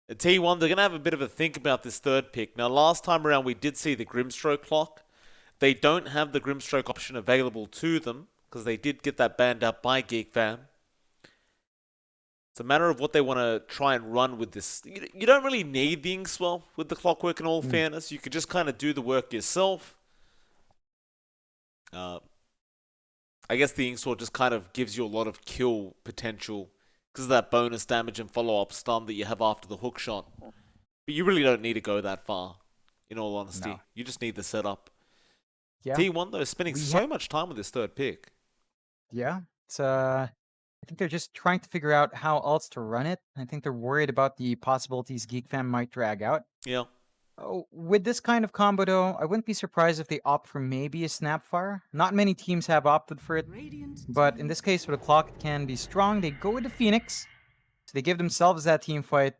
T1, they're going to have a bit of a think about this third pick. Now, last time around, we did see the Grimstroke clock. They don't have the Grimstroke option available to them because they did get that banned out by GeekFam. It's a matter of what they want to try and run with this. You don't really need the Inkswell with the clockwork in all fairness. You could just kind of do the work yourself. I guess the Inkswell just kind of gives you a lot of kill potential because of that bonus damage and follow-up stun that you have after the hook shot. But you really don't need to go that far, in all honesty. No. You just need the setup. Yeah. T1, though, is spending so much time with this third pick. Yeah. It's I think they're just trying to figure out how else to run it. I think they're worried about the possibilities GeekFam might drag out. Yeah. Oh, with this kind of combo, though, I wouldn't be surprised if they opt for maybe a Snapfire. Not many teams have opted for it, but in this case, with a clock, it can be strong. They go with the Phoenix, so they give themselves that team fight.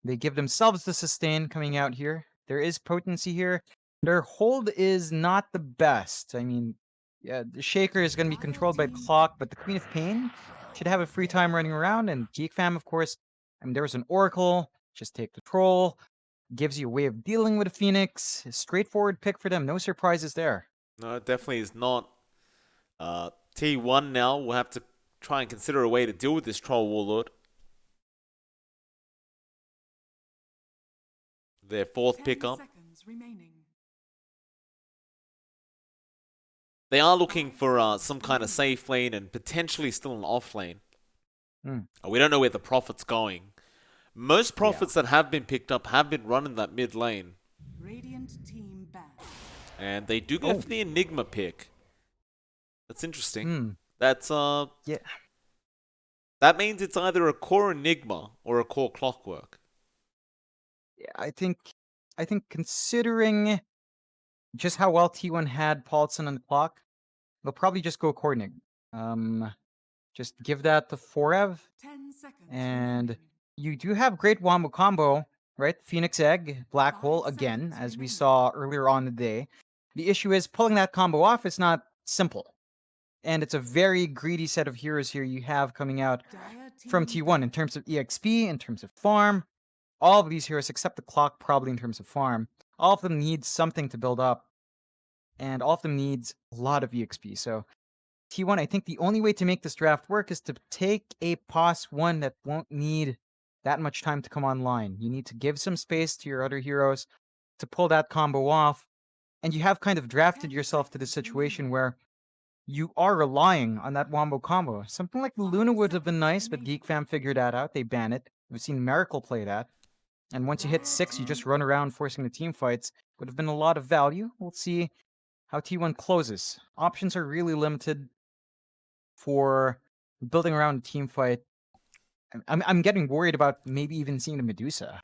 They give themselves the sustain coming out here. There is potency here. Their hold is not the best. I mean, yeah, the Shaker is going to be controlled by the clock, but the Queen of Pain should have a free time running around. And GeekFam, of course, I mean, there was an Oracle. Just take the Troll. Gives you a way of dealing with a Phoenix. A straightforward pick for them. No surprises there. No, it definitely is not. T1 now will have to try and consider a way to deal with this Troll Warlord. Their fourth pickup. They are looking for some kind of safe lane and potentially still an off lane. We don't know where the Prophet's going. Most Prophets that have been picked up have been running that mid lane. And they do go for the Enigma pick. That's interesting. That's yeah. That means it's either a core Enigma or a core Clockwork. Yeah, I think considering just how well T1 had Paulson on the clock, they'll probably just go core Enigma. Just give that to Forev. And you do have great wombo combo, right? Phoenix Egg, Black Hole again, as we saw earlier on the day. The issue is pulling that combo off is not simple. And it's a very greedy set of heroes here you have coming out from T1 in terms of EXP, in terms of farm. All of these heroes, except the clock, probably in terms of farm, all of them need something to build up. And all of them needs a lot of EXP. So T1, I think the only way to make this draft work is to take a POS 1 that won't need that much time to come online. You need to give some space to your other heroes to pull that combo off. And you have kind of drafted yourself to the situation where you are relying on that wombo combo. Something like the Luna would have been nice, but GeekFam figured that out. They ban it. We've seen Miracle play that. And once you hit 6, you just run around forcing the team fights. Would have been a lot of value. We'll see how T1 closes. Options are really limited for building around a team fight. I'm getting worried about maybe even seeing the Medusa.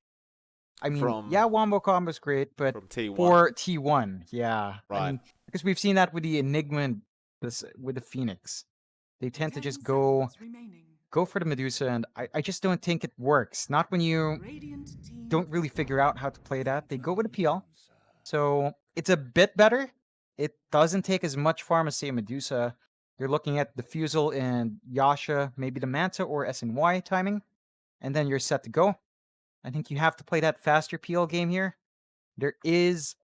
I mean, yeah, wombo combo's great, but T1. for T1, yeah. Right. I mean, because we've seen that with the Enigma and with the Phoenix. They tend to just go for the Medusa, and I just don't think it works. Not when you don't really figure out how to play that. They go with a PL. So it's a bit better. It doesn't take as much farm as, say, Medusa. You're looking at Diffusal and Yasha, maybe the Manta or SNY timing, and then you're set to go. I think you have to play that faster PL game here. There is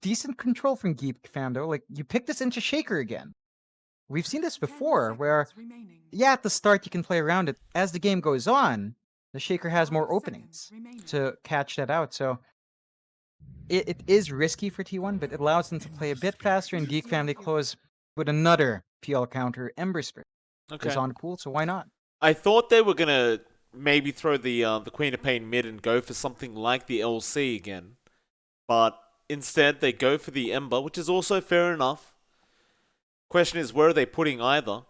decent control from GeekFam, though. Like, you pick this into Shaker again. We've seen this before, where, yeah, at the start you can play around it. As the game goes on, the Shaker has more openings to catch that out, so it is risky for T1, but it allows them to play a bit faster, and GeekFam, they close with another PL counter, Ember Spirit. Is on the pool, so why not? I thought they were gonna maybe throw the Queen of Pain mid and go for something like the LC again, but instead they go for the Ember, which is also fair enough. Question is, where are they putting either?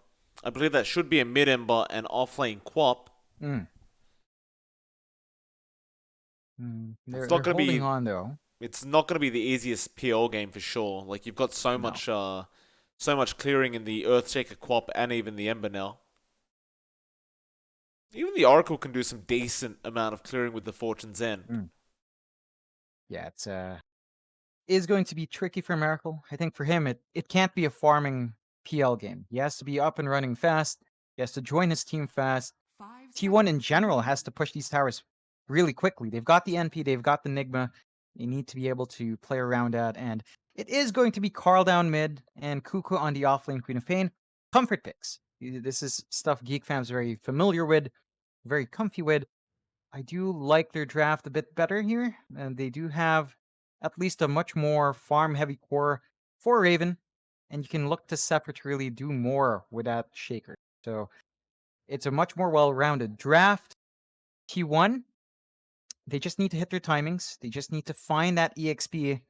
I believe that should be a mid Ember and off lane Quap. They're holding on, though. It's not going to be the easiest PL game for sure. Like, you've got so much clearing in the Earthshaker Quap and even the Ember now. Even the Oracle can do some decent amount of clearing with the Fortune's End. Yeah, it's is going to be tricky for Miracle. I think for him, it can't be a farming PL game. He has to be up and running fast. He has to join his team fast. T1 in general has to push these towers really quickly. They've got the NP, they've got the Nigma. They need to be able to play around that, and it is going to be Carl down mid and Cuckoo on the offlane Queen of Pain. Comfort picks. This is stuff GeekFam's very familiar with, very comfy with. I do like their draft a bit better here, and they do have at least a much more farm-heavy core for Raven, and you can look to Sephiroth to really do more with that Shaker. So it's a much more well-rounded draft. T1, they just need to hit their timings. They just need to find that EXP.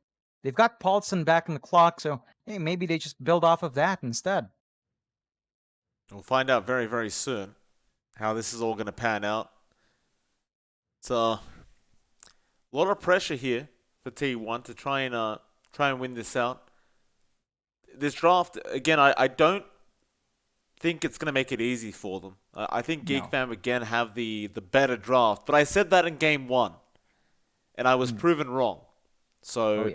They've got Paulson back in the clock, so hey, maybe they just build off of that instead. We'll find out very, very soon how this is all going to pan out. It's a lot of pressure here for T1 to try and win this out. This draft, again, I don't think it's going to make it easy for them. I think GeekFam again have the better draft, but I said that in game 1, and I was proven wrong. So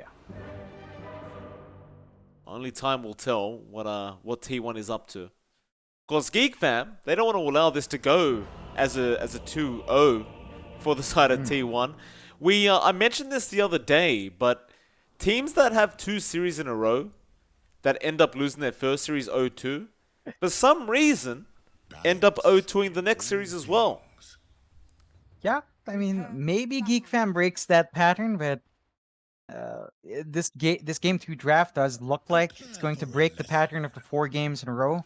only time will tell what T1 is up to. Of course, GeekFam, they don't want to allow this to go as a 2-0 for the side of T1. I mentioned this the other day, but teams that have 2 series in a row that end up losing their first series 0-2, for some reason, end up 0-2ing the next series as well. Yeah, I mean, maybe GeekFam breaks that pattern, but this game 2 draft does look like it's going to break the pattern of the 4 games in a row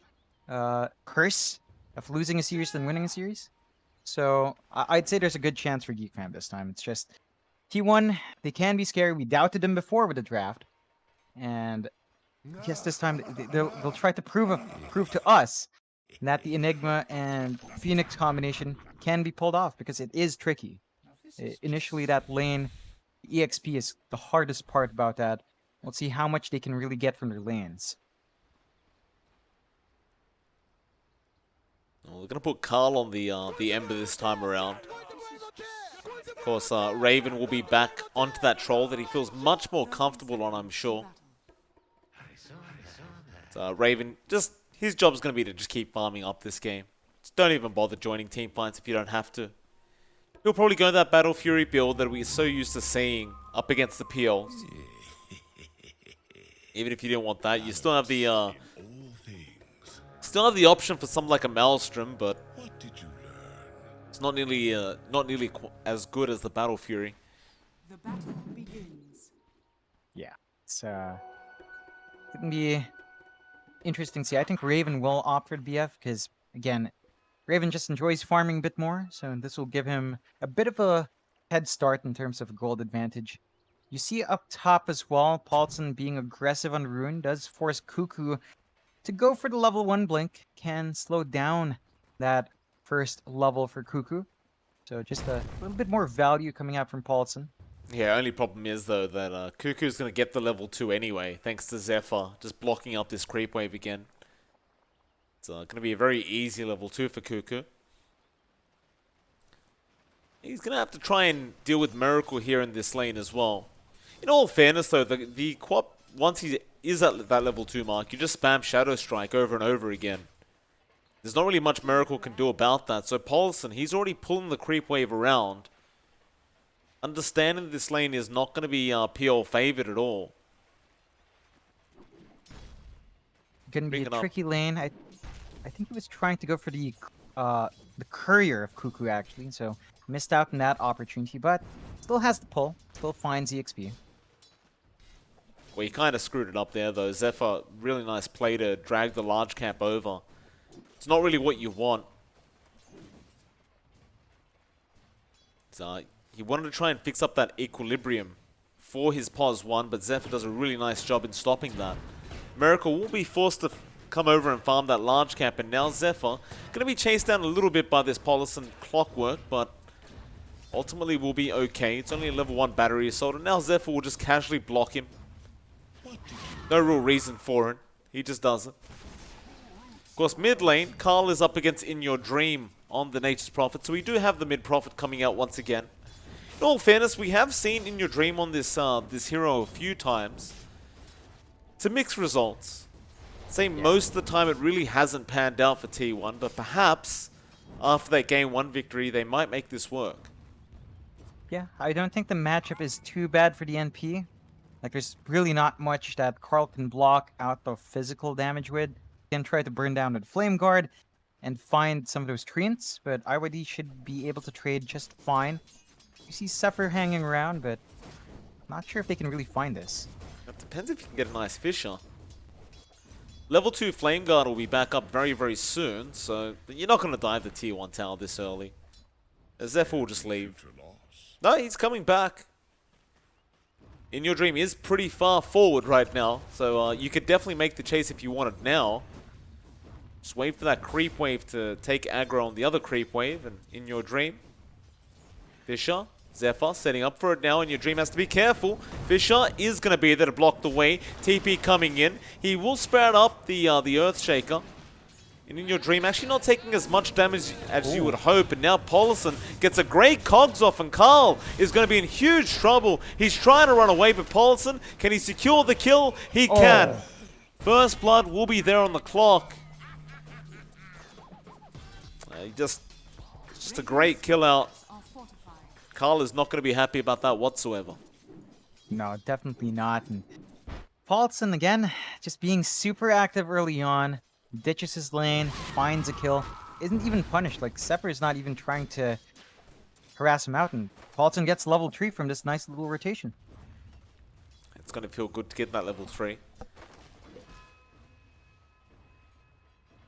curse of losing a series then winning a series. So I'd say there's a good chance for GeekFam this time. It's just T1, they can be scary. We doubted them before with the draft, and yes, this time they'll try to prove to us that the Enigma and Phoenix combination can be pulled off, because it is tricky. Initially, that lane, EXP is the hardest part about that. We'll see how much they can really get from their lanes. Well, we're going to put Carl on the Ember this time around. Of course, Raven will be back onto that troll that he feels much more comfortable on, I'm sure. So, Raven, his job is going to be to just keep farming up this game. Just don't even bother joining team fights if you don't have to. He'll probably go that Battle Fury build that we're so used to seeing up against the PLs. Even if you didn't want that, you still have the option for something like a Maelstrom, but it's not nearly as good as the Battle Fury. The battle begins. Yeah, it's gonna be interesting to see. I think Raven will opt for the BF because, again, Raven just enjoys farming a bit more, so this will give him a bit of a head start in terms of gold advantage. You see up top as well, Paulson being aggressive on Rune does force Cuckoo to go for the level 1 blink, can slow down that first level for Cuckoo. So just a little bit more value coming out from Paulson. Yeah, only problem is, though, that Cuckoo's going to get the level 2 anyway, thanks to Zephyr just blocking up this creep wave again. It's going to be a very easy level 2 for Cuckoo. He's going to have to try and deal with Miracle here in this lane as well. In all fairness, though, the Quap, once he is at that level 2 mark, you just spam Shadow Strike over and over again. There's not really much Miracle can do about that. So Paulson, he's already pulling the creep wave around. Understanding this lane is not going to be PL favored at all. Going to be a tricky lane. I think he was trying to go for the courier of Cuckoo, actually, so missed out on that opportunity, but still has the pull, still finds EXP. Well, he kind of screwed it up there, though. Zephyr, really nice play to drag the large cap over. It's not really what you want. So, he wanted to try and fix up that equilibrium for his POS 1, but Zephyr does a really nice job in stopping that. Miracle will be forced to come over and farm that large cap, and now Zephyr going to be chased down a little bit by this Paulson Clockwork, but ultimately will be okay. It's only a level 1 battery assault, and now Zephyr will just casually block him. No real reason for it. He just does it. Of course, mid lane, Carl is up against In Your Dream on the Nature's Prophet, so we do have the mid prophet coming out once again. In all fairness, we have seen In Your Dream on this hero a few times. It's a mixed results. I'd say most of the time it really hasn't panned out for T1, but perhaps after that game 1 victory, they might make this work. Yeah, I don't think the matchup is too bad for the NP. Like, there's really not much that Carl can block out the physical damage with. He can try to burn down with Flame Guard and find some of those treants, but IYD should be able to trade just fine. You see Zephyr hanging around, but not sure if they can really find this. It depends if you can get a nice Fisher. Level 2 Flame Guard will be back up very, very soon, so you're not going to dive the tier 1 tower this early. Zephyr will just leave. No, he's coming back. In Your Dream is pretty far forward right now, so you could definitely make the chase if you wanted now. Just wait for that creep wave to take aggro on the other creep wave, and In Your Dream. Fisher, Zephyr setting up for it now, and Your Dream has to be careful. Fisher is going to be there to block the way. TP coming in. He will spread up the Earthshaker. And In Your Dream actually not taking as much damage as you would hope. And now Paulson gets a great cogs off, and Carl is going to be in huge trouble. He's trying to run away, but Paulson, can he secure the kill? He can. First blood will be there on the clock. Just a great kill out. Carl is not going to be happy about that whatsoever. No, definitely not. And Paulson, again, just being super active early on, ditches his lane, finds a kill, isn't even punished. Like, Zephyr is not even trying to harass him out, and Paulson gets level 3 from this nice little rotation. It's going to feel good to get that level 3.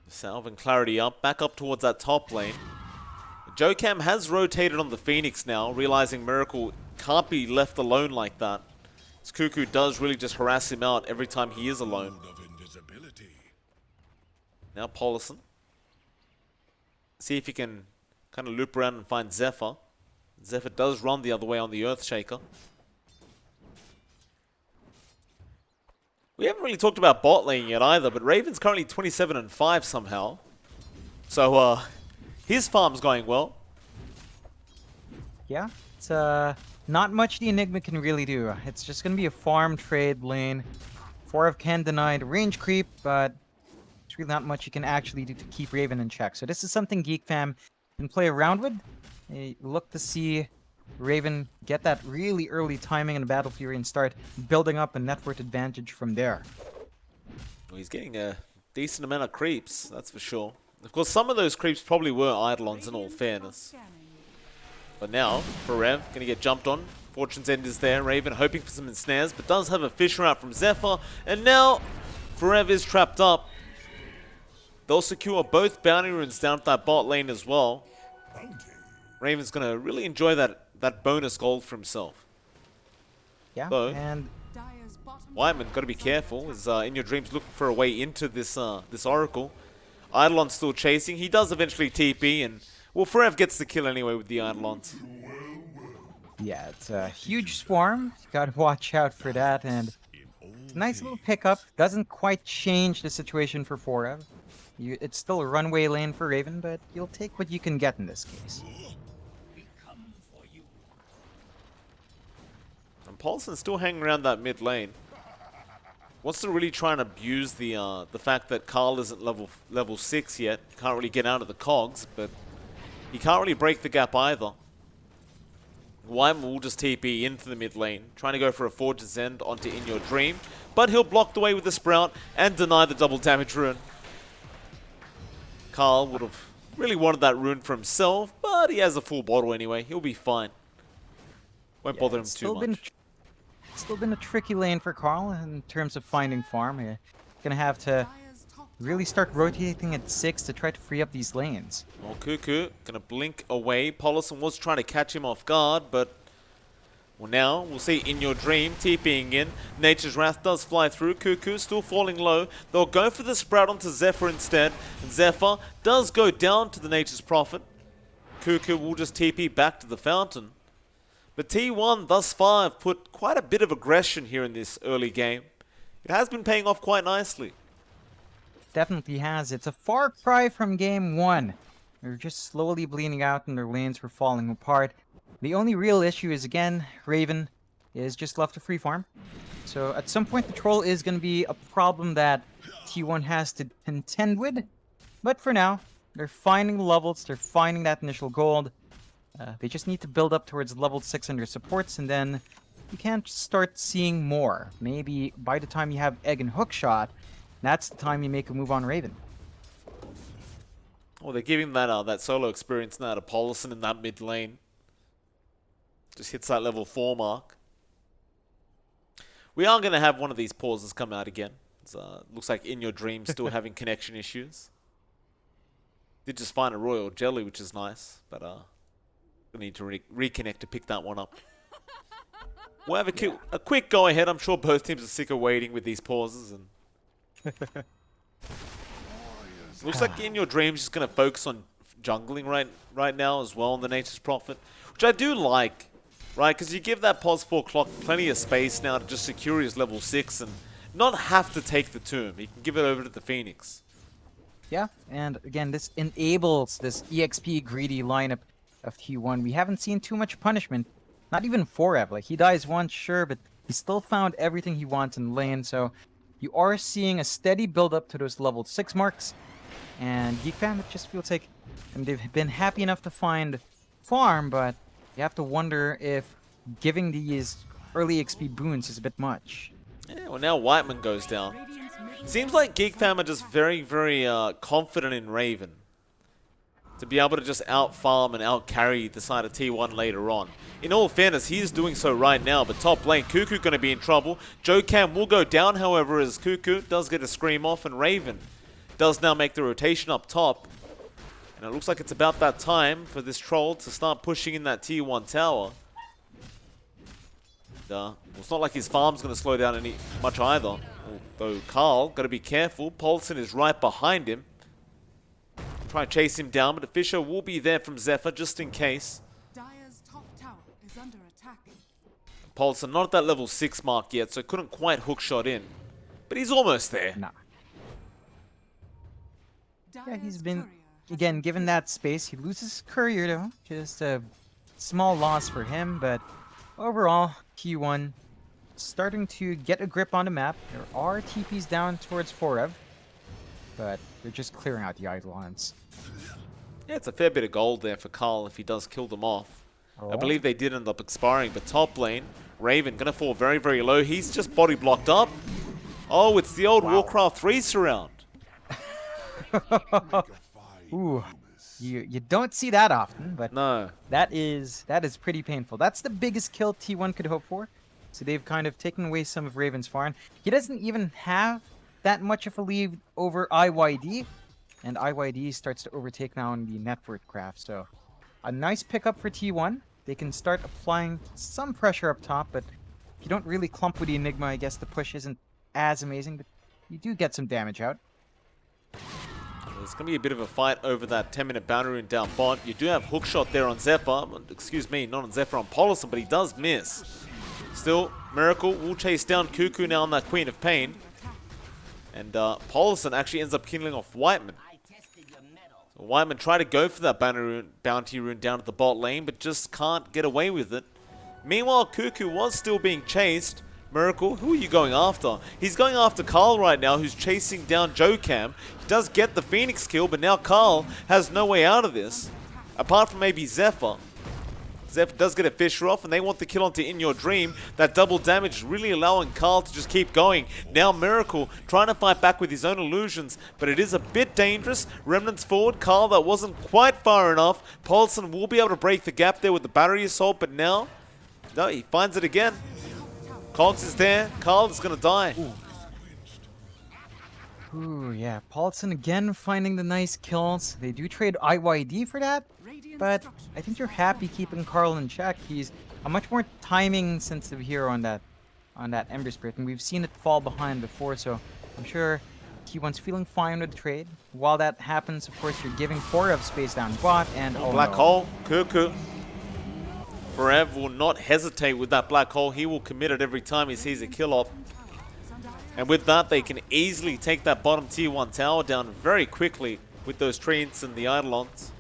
Salve and Clarity up, back up towards that top lane. GeekFam has rotated on the Phoenix now, realizing Miracle can't be left alone like that. As Cuckoo does really just harass him out every time he is alone. Now Paulson. See if he can kind of loop around and find Zephyr. Zephyr does run the other way on the Earthshaker. We haven't really talked about bot lane yet either, but Raven's currently 27-5 somehow. So, his farm's going well. Yeah, it's not much the Enigma can really do. It's just going to be a farm trade lane. 4 of Ken denied range creep, but there's really not much you can actually do to keep Raven in check. So this is something GeekFam can play around with. They look to see Raven get that really early timing in the Battle Fury and start building up a net worth advantage from there. Well, he's getting a decent amount of creeps, that's for sure. Of course, some of those creeps probably were Eidolons in all fairness. But now, Forev going to get jumped on. Fortune's End is there. Raven hoping for some ensnares, but does have a Fisher out from Zephyr. And now, Forev is trapped up. They'll secure both bounty runes down at that bot lane as well. Raven's going to really enjoy that bonus gold for himself. Yeah, so, and Wyman got to be careful. As In Your Dreams looking for a way into this this Oracle. Eidolon's still chasing. He does eventually TP, and well, Forev gets the kill anyway with the Eidolons. Yeah, it's a huge swarm. Gotta watch out for that, and it's a nice little pickup. Doesn't quite change the situation for Forev. It's still a runway lane for Raven, but you'll take what you can get in this case. And Paulson's still hanging around that mid lane. Wants to really try and abuse the fact that Carl isn't level 6 yet. Can't really get out of the cogs, but he can't really break the gap either. Wyman will just TP into the mid lane, trying to go for a Forge's End onto In Your Dream, but he'll block the way with the Sprout and deny the double damage rune. Carl would have really wanted that rune for himself, but he has a full bottle anyway. He'll be fine. Won't bother him too much. Still been a tricky lane for Carl in terms of finding farm. You're gonna have to really start rotating at 6 to try to free up these lanes. Well, Cuckoo gonna blink away. Paulson was trying to catch him off guard, but well, now we'll see In Your Dream TPing in. Nature's Wrath does fly through. Cuckoo still falling low. They'll go for the Sprout onto Zephyr instead. And Zephyr does go down to the Nature's Prophet. Cuckoo will just TP back to the fountain. But T1 thus far have put quite a bit of aggression here in this early game. It has been paying off quite nicely. Definitely has. It's a far cry from game 1. They're just slowly bleeding out and their lanes were falling apart. The only real issue is, again, Raven is just left to free farm. So at some point the troll is going to be a problem that T1 has to contend with. But for now, they're finding the levels, they're finding that initial gold. They just need to build up towards level 6 under supports, and then you can start seeing more. Maybe by the time you have Egg and Hookshot, that's the time you make a move on Raven. Well, they're giving that solo experience now to Paulson in that mid lane. Just hits that level 4 mark. We are going to have one of these pauses come out again. Looks like In Your Dream still having connection issues. Did just find a Royal Jelly, which is nice, but we need to reconnect to pick that one up. We'll have a quick go ahead. I'm sure both teams are sick of waiting with these pauses. And looks like In Your Dream is just going to focus on jungling right now as well in the Nature's Prophet, which I do like, right? Because you give that pause 4 clock plenty of space now to just secure his level 6 and not have to take the tomb. He can give it over to the Phoenix. Yeah, and again, this enables this EXP greedy lineup of T1. We haven't seen too much punishment, not even Forev. Like, he dies once, sure, but he still found everything he wants in lane, so you are seeing a steady build up to those level 6 marks. And GeekFam, it just feels like they've been happy enough to find farm, but you have to wonder if giving these early XP boons is a bit much. Yeah, well, now Whiteman goes down. Seems like GeekFam are just very, very confident in Raven to be able to just out-farm and out-carry the side of T1 later on. In all fairness, he is doing so right now, but top lane, Cuckoo going to be in trouble. Jokam will go down, however, as Cuckoo does get a scream off, and Raven does now make the rotation up top. And it looks like it's about that time for this troll to start pushing in that T1 tower. It's not like his farm's going to slow down any much either. Although Carl, got to be careful. Paulson is right behind him. Try and chase him down, but Fisher will be there from Zephyr just in case. Dire's top tower is under attack. Paulson not at that level 6 mark yet, so couldn't quite hook shot in. But he's almost there. Nah. Yeah, he's Dire's been, courier has again, been given that space. He loses Courier, though. Just a small loss for him, but overall, T1 starting to get a grip on the map. There are TPs down towards Forev, but they're just clearing out the Eidolons. Yeah, it's a fair bit of gold there for Carl if he does kill them off. I Oh. believe they did end up expiring, but top lane, Raven going to fall very, very low. He's just body blocked up. Oh, it's the old Warcraft 3 surround. Ooh, you don't see that often, but No. that is pretty painful. That's the biggest kill T1 could hope for. So they've kind of taken away some of Raven's farm. He doesn't even have that much of a lead over IYD, and IYD starts to overtake now in the network craft. So a nice pickup for T1. They can start applying some pressure up top, but if you don't really clump with the Enigma, I guess the push isn't as amazing, but you do get some damage out. There's going to be a bit of a fight over that 10-minute boundary rune down bot. You do have hookshot there on Zephyr. Excuse me, not on Zephyr, on Paulson, but he does miss. Still, Miracle will chase down Cuckoo now on that Queen of Pain. And Paulson actually ends up killing off Whiteman. So Whiteman tried to go for that bounty rune down at the bot lane, but just can't get away with it. Meanwhile, Cuckoo was still being chased. Miracle, who are you going after? He's going after Carl right now, who's chasing down Jokam. He does get the Phoenix kill, but now Carl has no way out of this. Apart from maybe Zephyr. Zephyr does get a Fisher off, and they want the kill onto In Your Dream. That double damage really allowing Carl to just keep going. Now Miracle trying to fight back with his own illusions, but it is a bit dangerous. Remnants forward. Carl, that wasn't quite far enough. Paulson will be able to break the gap there with the battery assault, but now, no, he finds it again. Cogs is there. Carl is going to die. Ooh, yeah. Paulson again finding the nice kills. They do trade IYD for that, but I think you're happy keeping Carl in check. He's a much more timing-sensitive hero on that Ember Spirit, and we've seen it fall behind before, so I'm sure T1's feeling fine with the trade. While that happens, of course, you're giving Forev space down bot, and oh Black no. hole. Cuckoo. Forev will not hesitate with that black hole. He will commit it every time he sees a kill op. And with that, they can easily take that bottom tier 1 tower down very quickly with those treants and the Eidolons.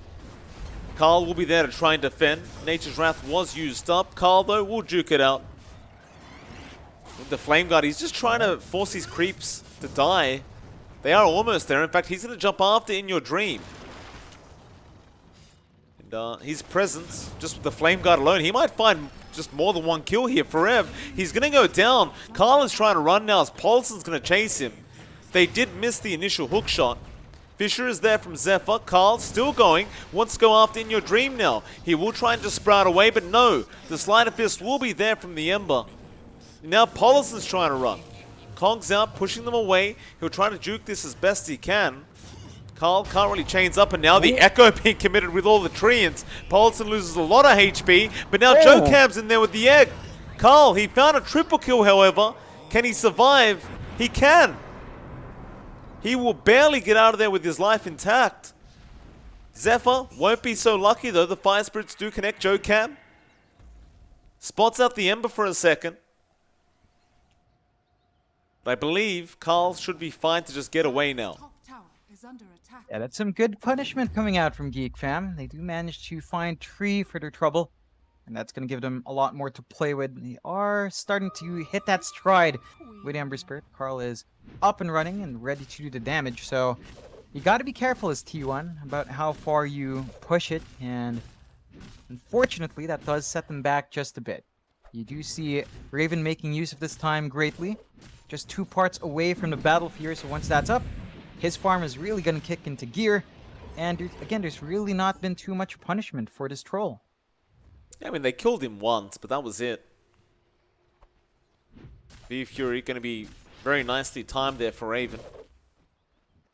Carl will be there to try and defend. Nature's Wrath was used up. Carl, though, will juke it out. With the Flame Guard, he's just trying to force his creeps to die. They are almost there. In fact, he's going to jump after In Your Dream. And And his presence, just with the Flame Guard alone, he might find just more than one kill here for Ev. He's going to go down. Carl is trying to run now as Paulson's going to chase him. They did miss the initial hook shot. Fisher is there from Zephyr. Carl still going. Wants to go after In Your Dream now. He will try and just sprout away, but no. The Sleight of Fist will be there from the Ember. Now Paulson's trying to run. Kong's out, pushing them away. He'll try to juke this as best he can. Carl can't really chains up, and now the Echo being committed with all the Treants. Paulson loses a lot of HP, but now GeekFam's in there with the egg. Carl, he found a triple kill, however. Can he survive? He can. He will barely get out of there with his life intact. Zephyr won't be so lucky, though. The Fire Spirits do connect. GeekFam spots out the Ember for a second. But I believe Carl should be fine to just get away now. Top tower is under attack. Yeah, that's some good punishment coming out from GeekFam. They do manage to find Tree for their trouble, and that's going to give them a lot more to play with. They are starting to hit that stride with Ember Spirit. Carl is up and running and ready to do the damage, so you got to be careful as T1 about how far you push it, and unfortunately that does set them back just a bit. You do see Raven making use of this time greatly. Just 2 parts away from the Battle Fury, so once that's up, his farm is really going to kick into gear. And again, there's really not been too much punishment for this troll. Yeah, I mean, they killed him once, but that was it. V Fury going to be very nicely timed there for Raven.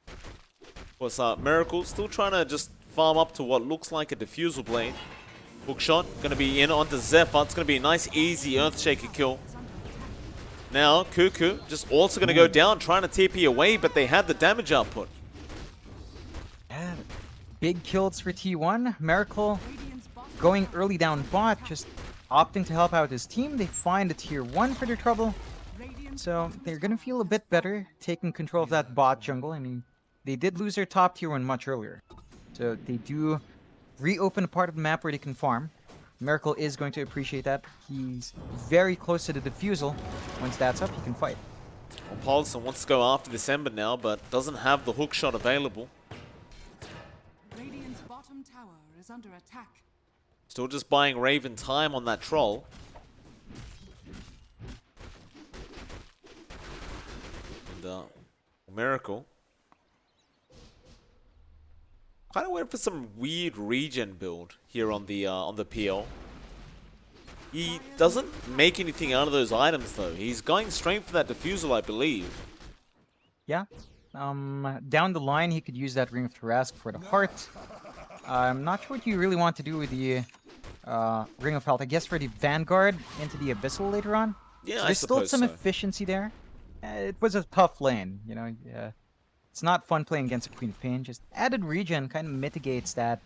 Of course, Miracle still trying to just farm up to what looks like a Diffusal Blade. Hookshot going to be in onto Zephyr. It's going to be a nice, easy Earthshaker kill. Now, Cuckoo just also going to go down, trying to TP away, but they had the damage output. Yeah, big kills for T1. Miracle going early down bot, just opting to help out his team. They find a tier 1 for their trouble. So they're going to feel a bit better taking control of that bot jungle. I mean, they did lose their top tier 1 much earlier. So they do reopen a part of the map where they can farm. Miracle is going to appreciate that. He's very close to the Diffusal. Once that's up, he can fight. Well, Paulson wants to go after this Ember now, but doesn't have the hook shot available. Radiant's bottom tower is under attack. Still just buying Raven time on that troll. And Miracle kind of went for some weird regen build here on the PL. He doesn't make anything out of those items though. He's going straight for that Diffusal, I believe. Yeah. Down the line, he could use that Ring of Tarrasque for the heart. I'm not sure what you really want to do with the Ring of Health. I guess for the Vanguard into the Abyssal later on. Yeah, so I there's still suppose some so. efficiency there. It was a tough lane, you know. It's not fun playing against a Queen of Pain. Just added regen kind of mitigates that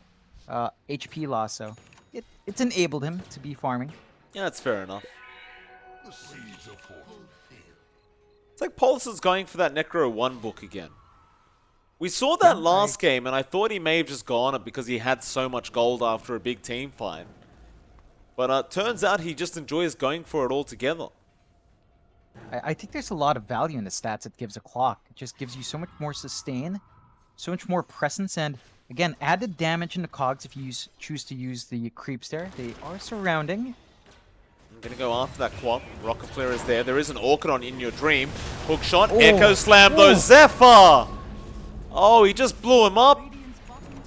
HP loss, so it's enabled him to be farming. Yeah, that's fair enough. It's like Paulson's going for that Necro 1 book again. We saw that last game, and I thought he may have just gone it because he had so much gold after a big team fight. But turns out he just enjoys going for it altogether. I think there's a lot of value in the stats it gives a clock. It just gives you so much more sustain, so much more presence, and again, added damage in the cogs if you choose to use the creeps there. They are surrounding. I'm going to go after that quad. Rocket Flare is there. There is an Orchid on In Your Dream. Hook shot. Echo Slam though. Zephyr! Oh, he just blew him up. Radiant's bottom tower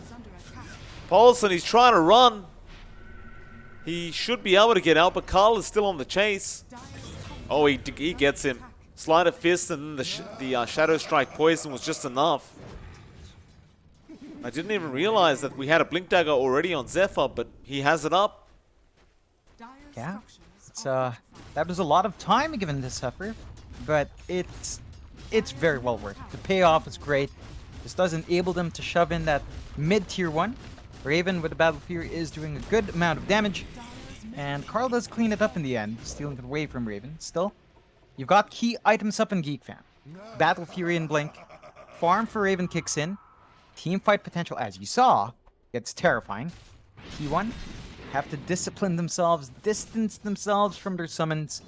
is under attack. Paulson, he's trying to run. He should be able to get out, but Carl is still on the chase. Oh, he gets him. Sleight of Fist and then the Shadow Strike Poison was just enough. I didn't even realize that we had a Blink Dagger already on Zephyr, but he has it up. Dire Yeah, structures that was a lot of time given to suffer, but it's very well worth it. The payoff is great. This does enable them to shove in that mid tier 1. Raven with the Battle Fury is doing a good amount of damage, and Carl does clean it up in the end, stealing it away from Raven. Still, you've got key items up in GeekFam. Battle Fury and Blink. Farm for Raven kicks in. Team fight potential, as you saw, gets terrifying. T1 have to discipline themselves, distance themselves from their summons.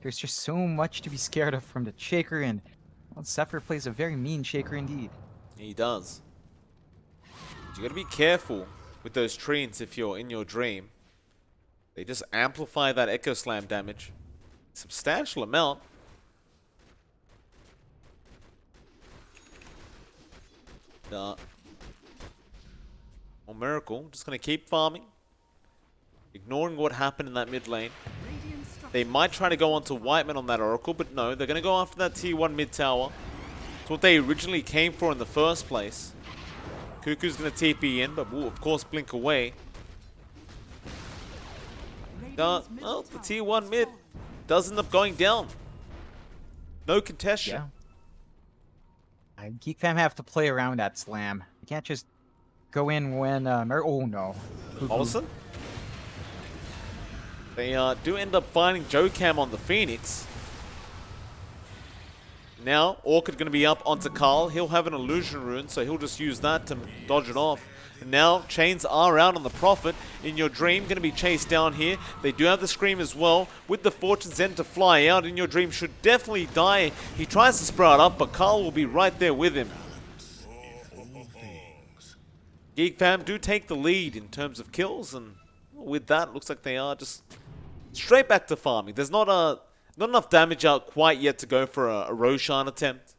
There's just so much to be scared of from the Shaker, and well, Zephyr plays a very mean Shaker indeed. He does. But you gotta be careful with those treants if you're in your dream. They just amplify that Echo Slam damage. Substantial amount. Or Miracle, just going to keep farming. Ignoring what happened in that mid lane. They might try to go onto Whiteman on that Oracle, but no, they're going to go after that tier 1 mid tower. It's what they originally came for in the first place. Cuckoo's going to TP in, but will of course blink away. Well, the tier 1 mid does end up going down. No contestation. Yeah. GeekFam have to play around that slam. You can't just go in when... oh no. Paulson? They do end up finding Jokam on the Phoenix. Now, Orchid going to be up onto Carl. He'll have an illusion rune, so he'll just use that to dodge it off. And now, chains are out on the Prophet. In your dream, going to be chased down here. They do have the Scream as well, with the Fortune's End to fly out. In your dream should definitely die. He tries to sprout up, but Carl will be right there with him. GeekFam do take the lead in terms of kills, and with that, looks like they are just straight back to farming. There's not enough damage out quite yet to go for a Roshan attempt.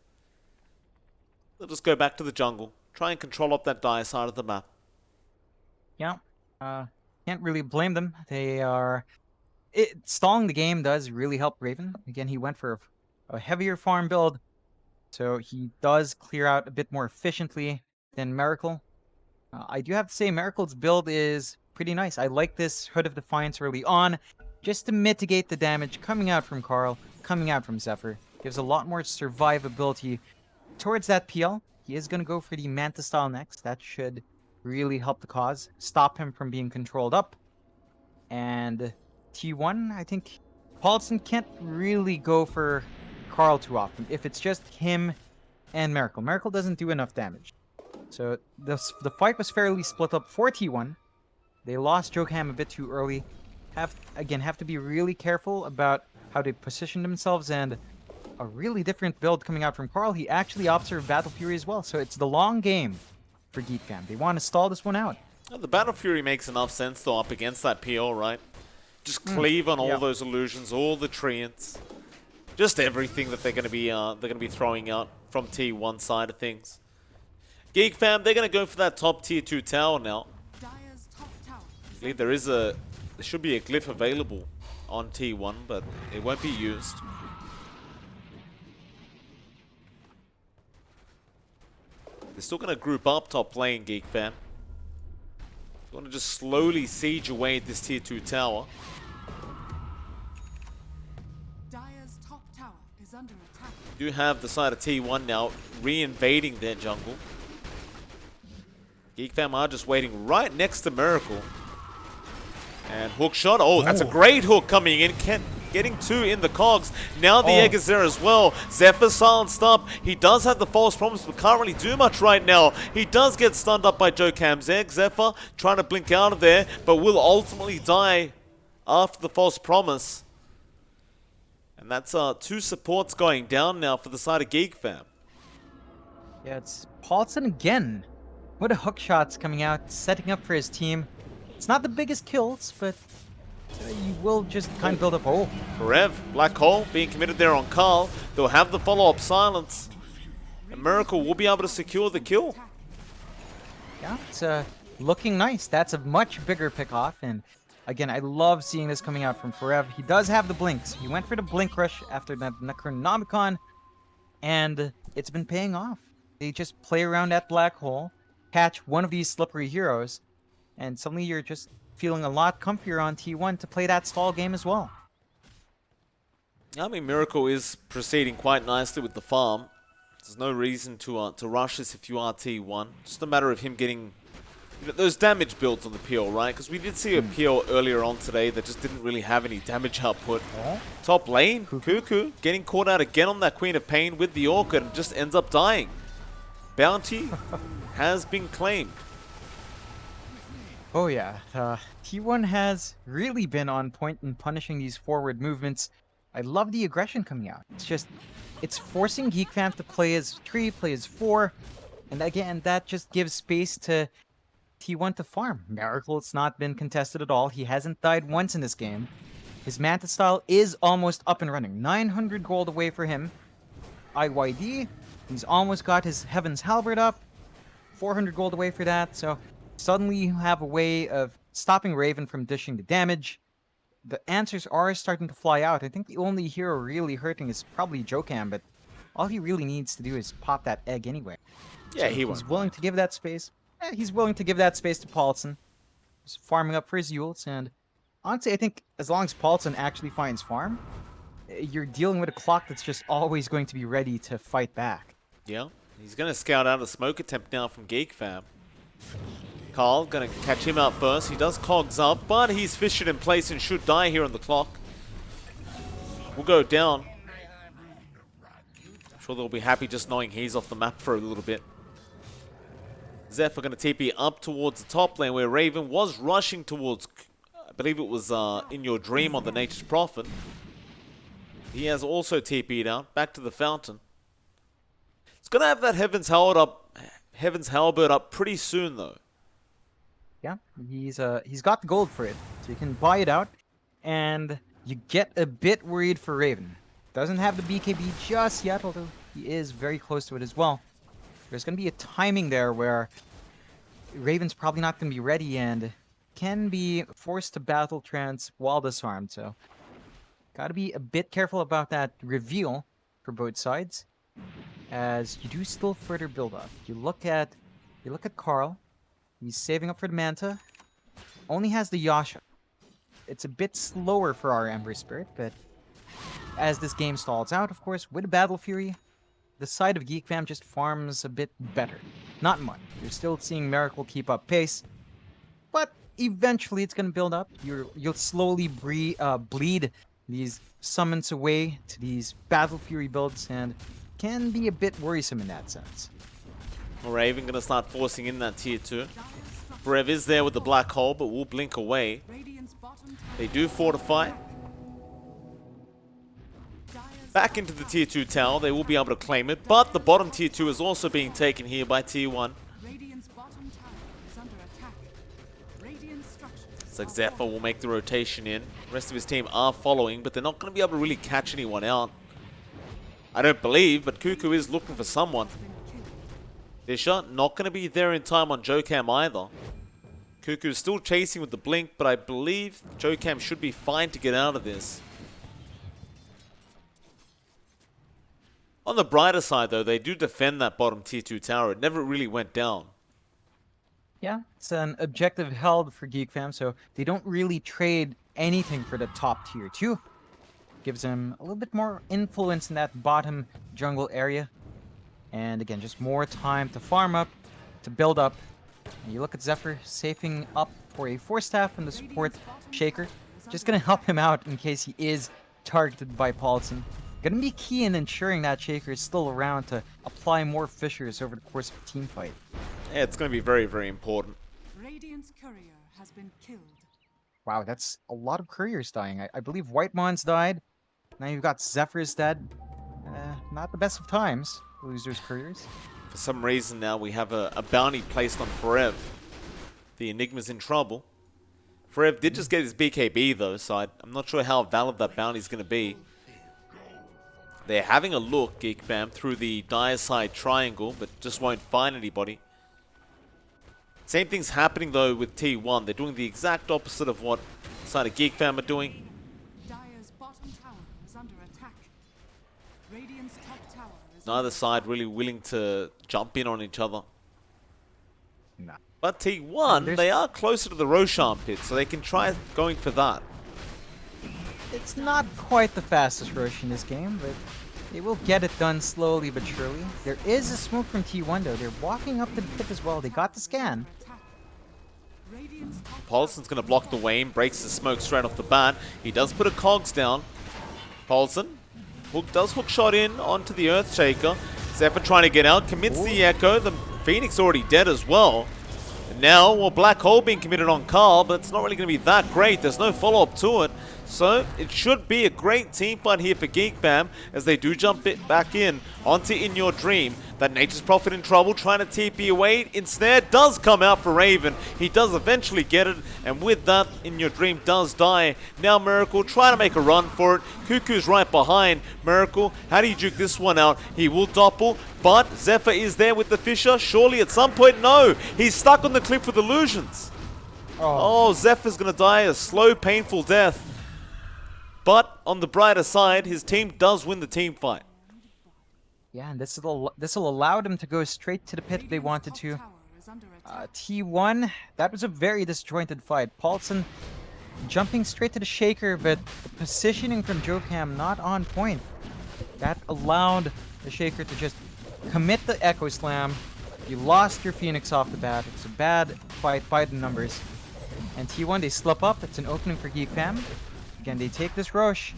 They'll just go back to the jungle. Try and control up that dire side of the map. Yeah. Can't really blame them. They are... stalling the game does really help Raven. Again, he went for a heavier farm build, so he does clear out a bit more efficiently than Miracle. I do have to say Miracle's build is pretty nice. I like this Hood of Defiance early on, just to mitigate the damage coming out from Carl, coming out from Zephyr. Gives a lot more survivability towards that PL. He is going to go for the Manta style next. That should really help the cause. Stop him from being controlled up. And T1, I think Paulson can't really go for Carl too often. If it's just him and Miracle. Miracle doesn't do enough damage. So the fight was fairly split up for T1. They lost Jokam a bit too early. Have to be really careful about how they position themselves, and a really different build coming out from Carl. He actually opts for Battle Fury as well, so it's the long game for GeekFam. They want to stall this one out. Well, the Battle Fury makes enough sense though up against that PL, right? Just cleave on all those illusions, all the treants, just everything that they're going to be throwing out from T1 side of things. GeekFam, they're going to go for that top tier 2 tower now. Dire's top tower is I believe there should be a glyph available on T1, but it won't be used. They're still going to group up top lane, GeekFam. They want to just slowly siege away at this tier 2 tower. Dire's top tower is under attack. Do have the side of T1 now re-invading their jungle. GeekFam are just waiting right next to Miracle. And hook shot. Oh, that's a great hook coming in. Getting 2 in the cogs. Now the egg is there as well. Zephyr silenced up. He does have the false promise, but can't really do much right now. He does get stunned up by Jokam's egg. Zephyr trying to blink out of there, but will ultimately die after the false promise. And that's 2 supports going down now for the side of GeekFam. Yeah, it's Paulson again. What a hook shots coming out, setting up for his team. It's not the biggest kills, but you will just kind of build up. Oh, Rev, Black Hole being committed there on Carl. They'll have the follow-up silence. And Miracle will be able to secure the kill. yeah, it's looking nice. That's a much bigger pick-off. And again, I love seeing this coming out from Forev. He does have the blinks. He went for the blink rush after that Necronomicon, and it's been paying off. They just play around that black hole, catch one of these slippery heroes, and suddenly you're just feeling a lot comfier on T1 to play that stall game as well. I mean, Miracle is proceeding quite nicely with the farm. There's no reason to rush this if you are T1. Just a matter of him getting those damage builds on the PL, right? Because we did see a PL earlier on today that just didn't really have any damage output. Top lane, Cuckoo getting caught out again on that Queen of Pain with the Orchid and just ends up dying. Bounty has been claimed. Oh yeah, T1 has really been on point in punishing these forward movements. I love the aggression coming out. It's forcing GeekFam to play as 3, play as 4, and again, that just gives space to T1 to farm. Miracle's not been contested at all. He hasn't died once in this game. His Manta style is almost up and running. 900 gold away for him. IYD, he's almost got his Heaven's Halberd up. 400 gold away for that. So suddenly you have a way of stopping Raven from dishing the damage. The answers are starting to fly out. I think the only hero really hurting is probably GeekFam, but all he really needs to do is pop that egg anyway. Yeah, So he won't. he's willing to give that space. He's willing to give that space to Paulson. He's farming up for his Yules, and honestly, I think as long as Paulson actually finds farm, you're dealing with a clock that's just always going to be ready to fight back. Yeah, he's going to scout out a smoke attempt now from GeekFam. Carl going to catch him out first. He does cogs up, but he's fished in place and should die here on the clock. We'll go down. I'm sure they'll be happy just knowing he's off the map for a little bit. Zephyr going to TP up towards the top lane where Raven was rushing towards, I believe it was In Your Dream on the Nature's Prophet. He has also TP'd out, back to the fountain. It's going to have that Heaven's Halberd up pretty soon though. Yeah, he's got the gold for it, so you can buy it out, and you get a bit worried for Raven. Doesn't have the BKB just yet, although he is very close to it as well. There's going to be a timing there where Raven's probably not going to be ready and can be forced to battle trance while disarmed, so got to be a bit careful about that reveal for both sides, as you do still further build up. You look at Carl. He's saving up for the Manta. Only has the Yasha. It's a bit slower for our Ember Spirit, but as this game stalls out, of course, with Battle Fury, the side of GeekFam just farms a bit better. Not much. You're still seeing Miracle keep up pace, but eventually it's going to build up. You'll slowly bleed these summons away to these Battle Fury builds, and can be a bit worrisome in that sense. Raven going to start forcing in that tier 2. Brev is there with the black hole, but will blink away. They do fortify. Back into the tier 2 tower, they will be able to claim it, but the bottom tier 2 is also being taken here by tier 1. It's like Zephyr will make the rotation in. The rest of his team are following, but they're not going to be able to really catch anyone out. I don't believe, but Cuckoo is looking for someone. Disha, not going to be there in time on GeekFam either. Cuckoo is still chasing with the blink, but I believe GeekFam should be fine to get out of this. On the brighter side though, they do defend that bottom tier 2 tower. It never really went down. Yeah, it's an objective held for GeekFam, so they don't really trade anything for the top tier 2. Gives them a little bit more influence in that bottom jungle area. And again, just more time to farm up, to build up. And you look at Zephyr safing up for a 4-staff from the support Shaker. Just going to help him out in case he is targeted by Paulson. Going to be key in ensuring that Shaker is still around to apply more fissures over the course of a team fight. Yeah, it's going to be very, very important. Radiant's courier has been killed. Wow, that's a lot of couriers dying. I believe Whitemons died. Now you've got Zephyr's dead. Not the best of times. Lose those couriers. For some reason now we have a bounty placed on Forev. The Enigma's in trouble. Forev did just get his BKB though, so I'm not sure how valid that bounty is going to be. They're having a look, GeekFam, through the dire side triangle, but just won't find anybody. Same thing's happening though with T1. They're doing the exact opposite of what side of GeekFam are doing. Dire's bottom tower is under attack. Radiant's top tower is Neither side really willing to jump in on each other. Nah. But T1, they are closer to the Roshan pit, so they can try going for that. It's not quite the fastest rush in this game, but they will get it done slowly but surely. There is a smoke from T1 though. They're walking up to the pit as well. They got the scan. Paulson's going to block the Wayne, breaks the smoke straight off the bat. He does put a cogs down. Paulson does hook shot in onto the Earthshaker. Zephyr trying to get out, commits the Echo. The Phoenix already dead as well. And now, well, Black Hole being committed on Carl, but it's not really going to be that great. There's no follow-up to it. So it should be a great team fight here for GeekFam as they do jump it back in onto In Your Dream. That Nature's Prophet in trouble, trying to TP away. Ensnare does come out for Raven. He does eventually get it, and with that, In Your Dream does die. Now Miracle trying to make a run for it. Cuckoo's right behind Miracle. How do you juke this one out? He will doppel, but Zephyr is there with the Fisher. Surely at some point, no. He's stuck on the cliff with illusions. Oh, Zephyr's gonna die a slow, painful death. But on the brighter side, his team does win the team fight. Yeah, and this will allow them to go straight to the pit if they wanted to. T1, that was a very disjointed fight. Paulson jumping straight to the shaker, but the positioning from GeekFam not on point. That allowed the shaker to just commit the Echo Slam. You lost your Phoenix off the bat. It's a bad fight by the numbers. And T1, they slip up. It's an opening for GeekFam. Again, they take this rush.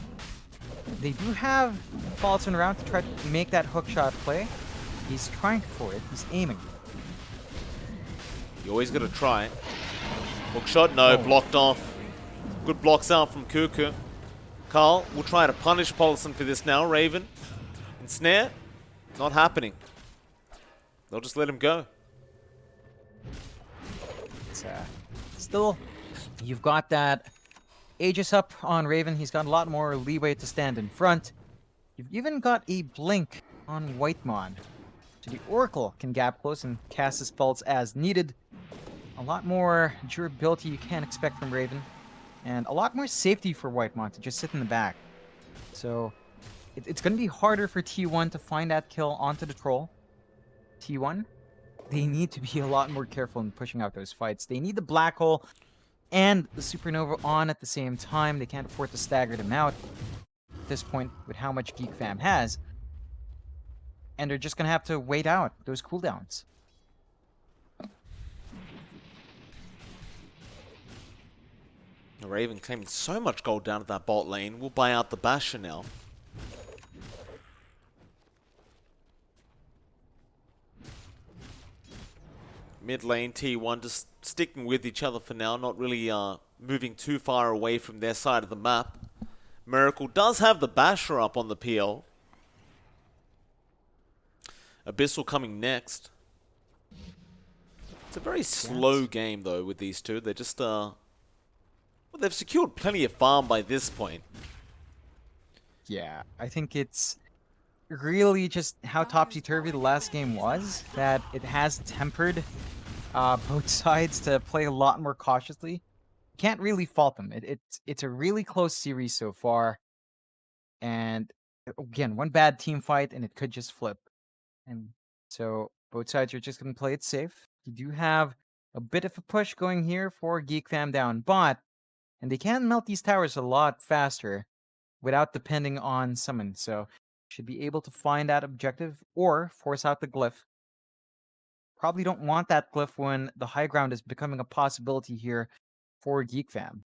They do have Paulson around to try to make that hook shot play. He's trying for it. He's aiming. You always gotta try. Hook shot, no, blocked off. Good blocks out from Cuckoo. Carl will try to punish Paulson for this now. Raven. Ensnare, not happening. They'll just let him go. It's, still, you've got that Aegis up on Raven. He's got a lot more leeway to stand in front. You've even got a blink on Whitemon. So the Oracle can gap close and cast his spells as needed. A lot more durability you can expect from Raven. And a lot more safety for Whitemon to just sit in the back. So it's going to be harder for T1 to find that kill onto the troll. T1, they need to be a lot more careful in pushing out those fights. They need the Black Hole and the Supernova on at the same time. They can't afford to stagger them out at this point with how much GeekFam has. And they're just going to have to wait out those cooldowns. The Raven claiming so much gold down at that bot lane. We'll buy out the Basher now. Mid lane, T1 just sticking with each other for now, not really moving too far away from their side of the map. Miracle does have the Basher up on the PL. Abyssal coming next. It's a very slow game though with these two. They're just well, they've secured plenty of farm by this point. Yeah, I think it's really just how topsy-turvy the last game was, that it has tempered both sides to play a lot more cautiously. You can't really fault them. It's a really close series so far. And again, one bad team fight and it could just flip. And so both sides are just going to play it safe. You do have a bit of a push going here for GeekFam down bot. And they can melt these towers a lot faster without depending on summon. So should be able to find that objective or force out the glyph. Probably don't want that glyph when the high ground is becoming a possibility here for GeekFam.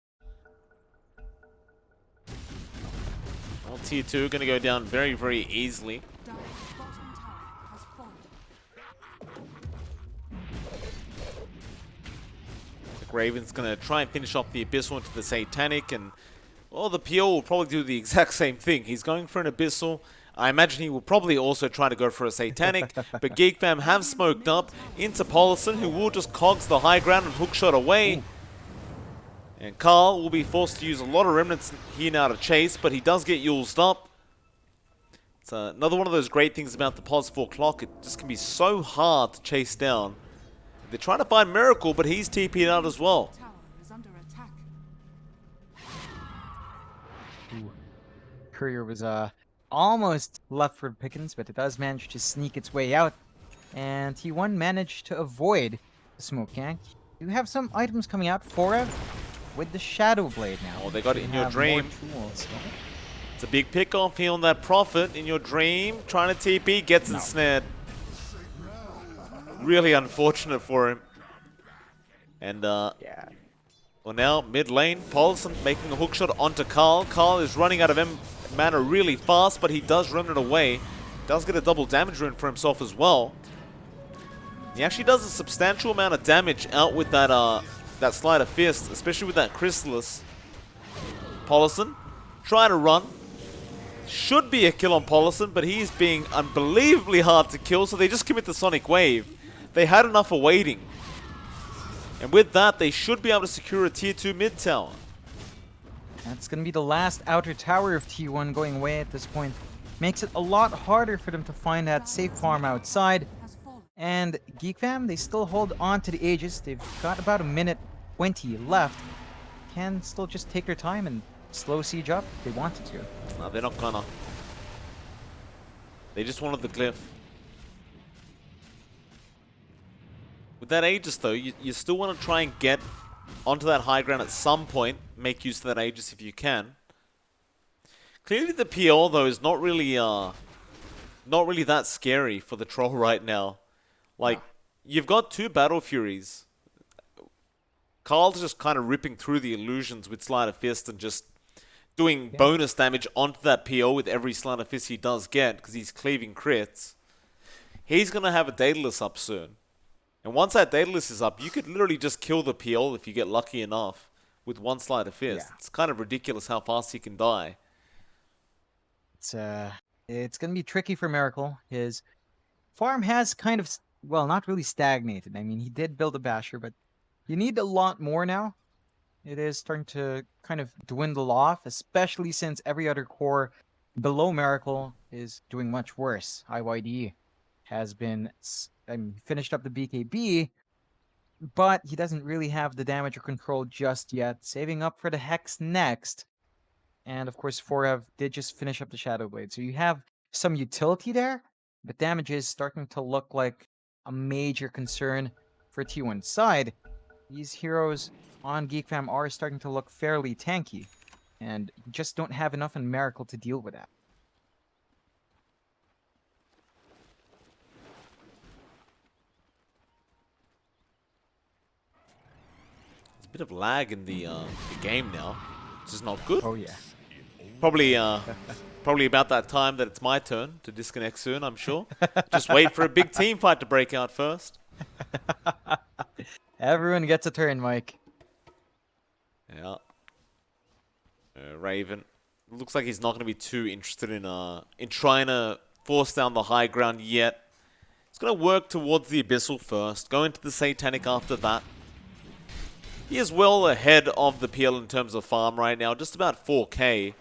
Well, tier 2 going to go down very, very easily. The Raven's going to try and finish off the Abyssal into the Satanic, and well, the PO will probably do the exact same thing. He's going for an Abyssal. I imagine he will probably also try to go for a Satanic, but GeekFam have smoked up into Paulson, who will just cogs the high ground and hookshot away. Ooh. And Carl will be forced to use a lot of remnants here now to chase, but he does get Yulesed up. It's another one of those great things about the Pos 4 clock. It just can be so hard to chase down. They're trying to find Miracle, but he's TP'd out as well. Ooh. Courier was almost left for Pickens, but it does manage to sneak its way out. And T1 managed to avoid the smoke gank. You have some items coming out. Forev with the Shadow Blade now. Oh, they got it in your dream. It's a big pick off here on that Prophet in your dream. Trying to TP, gets ensnared. Really unfortunate for him. And yeah. Well, now mid lane, Paulson making a hookshot onto Carl. Carl is running out of mana really fast, but he does run it away. Does get a double damage rune for himself as well. He actually does a substantial amount of damage out with that that Sleight of Fist, especially with that Chrysalis. Polison. Try to run. Should be a kill on Polison, but he's being unbelievably hard to kill, so they just commit the Sonic Wave. They had enough of waiting. And with that, they should be able to secure a tier 2 mid tower. That's going to be the last outer tower of T1 going away at this point. Makes it a lot harder for them to find that safe farm outside. And GeekFam, they still hold on to the Aegis. They've got about a minute 20 left. Can still just take their time and slow siege up if they wanted to. No, they're not gonna. They just wanted the glyph. With that Aegis though, you still want to try and get onto that high ground at some point. Make use of that Aegis if you can. Clearly the PL though is not really that scary for the troll right now. Like, you've got 2 Battle Furies. Carl's just kind of ripping through the illusions with Sleight of Fist and just doing bonus damage onto that PO with every Sleight of Fist he does get because he's cleaving crits. He's going to have a Daedalus up soon. And once that Daedalus is up, you could literally just kill the PO if you get lucky enough with 1 Sleight of Fist. Yeah. It's kind of ridiculous how fast he can die. It's going to be tricky for Miracle. His farm has kind of, well, not really stagnated. I mean, he did build a Basher, but you need a lot more now. It is starting to kind of dwindle off, especially since every other core below Miracle is doing much worse. IYD has been finished up the BKB, but he doesn't really have the damage or control just yet. Saving up for the Hex next. And of course, Forev did just finish up the Shadow Blade. So you have some utility there, but damage is starting to look like a major concern for T1's side. These heroes on GeekFam are starting to look fairly tanky, and you just don't have enough in Miracle to deal with that. There's a bit of lag in the game now, which is not good. Oh yeah. Probably about that time that it's my turn to disconnect soon, I'm sure. Just wait for a big team fight to break out first. Everyone gets a turn, Mike. Yeah. Raven. Looks like he's not going to be too interested in trying to force down the high ground yet. He's going to work towards the Abyssal first, go into the Satanic after that. He is well ahead of the PL in terms of farm right now, just about 4k.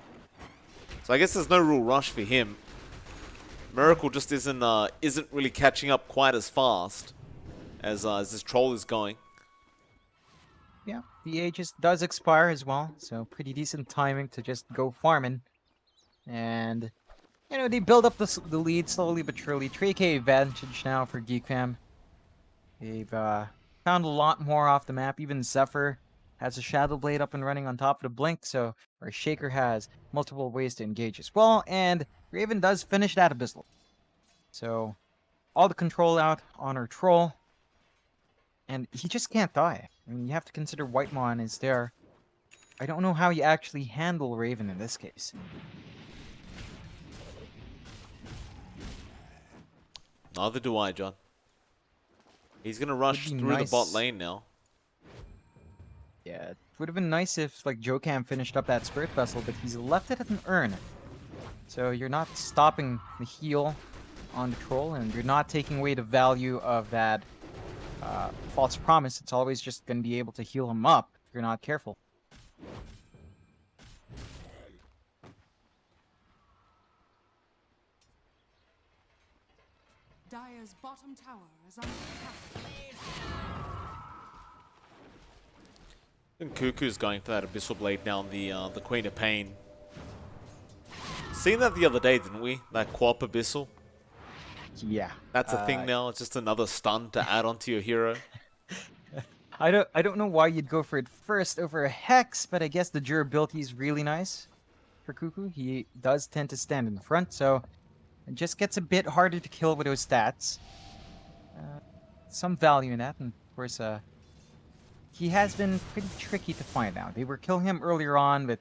So I guess there's no real rush for him. Miracle just isn't really catching up quite as fast as this troll is going. Yeah, the Aegis does expire as well, so pretty decent timing to just go farming. And, you know, they build up the lead slowly but surely. 3k advantage now for GeekFam. They've found a lot more off the map. Even Zephyr has a Shadow Blade up and running on top of the Blink, so our Shaker has multiple ways to engage as well. And Raven does finish that Abyssal. So, all the control out on our troll. And he just can't die. I mean, you have to consider Whitemon is there. I don't know how you actually handle Raven in this case. Neither do I, John. He's going to rush through the bot lane now. Yeah, it would have been nice if, like, Jokam finished up that Spirit Vessel, but he's left it at an urn. So you're not stopping the heal on the troll, and you're not taking away the value of that False Promise. It's always just going to be able to heal him up if you're not careful. Dire's bottom tower is under attack. And Cuckoo's going for that Abyssal Blade down the Queen of Pain. Seen that the other day, didn't we? That Co-op Abyssal. Yeah. That's a thing now. It's just another stun to add onto your hero. I don't know why you'd go for it first over a Hex, but I guess the durability is really nice for Cuckoo. He does tend to stand in the front, so it just gets a bit harder to kill with those stats. Some value in that, and of course, he has been pretty tricky to find out. They were killing him earlier on, but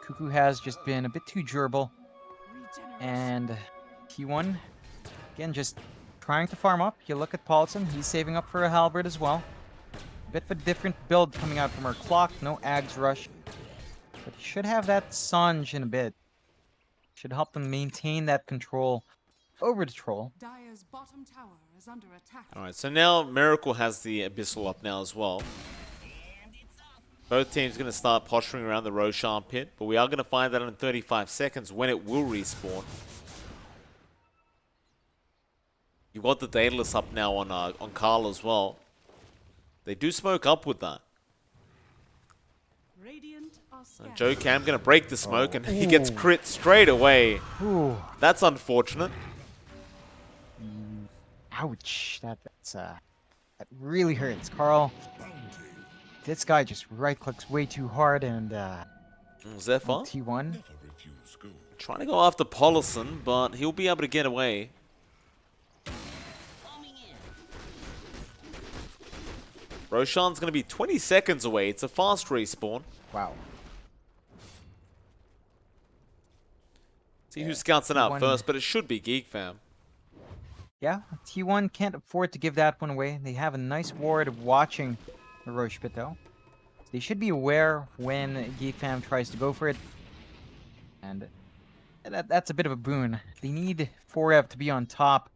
Cuckoo has just been a bit too durable. And T1, again, just trying to farm up. You look at Paulson, he's saving up for a Halberd as well. A bit of a different build coming out from our Clock. No Ags Rush. But he should have that Sanj in a bit. Should help them maintain that control over the troll. Dire's bottom tower is under attack. Alright, so now Miracle has the Abyssal up now as well. Both teams going to start posturing around the Roshan pit, but we are going to find out in 35 seconds when it will respawn. You've got the Daedalus up now on Carl as well. They do smoke up with that. Radiant are scattered. GeekFam going to break the smoke, and he gets crit straight away. Ooh. That's unfortunate. Ouch. That really hurts. Carl, this guy just right-clicks way too hard, and Zephyr T1. trying to go after Paulson, but he'll be able to get away. Roshan's going to be 20 seconds away. It's a fast respawn. Wow. See who scouts it out T1. first, but it should be GeekFam. Yeah, T1 can't afford to give that one away. They have a nice ward watching the Roche pit, though. They should be aware when GeekFam tries to go for it. And that's a bit of a boon. They need 4F to be on top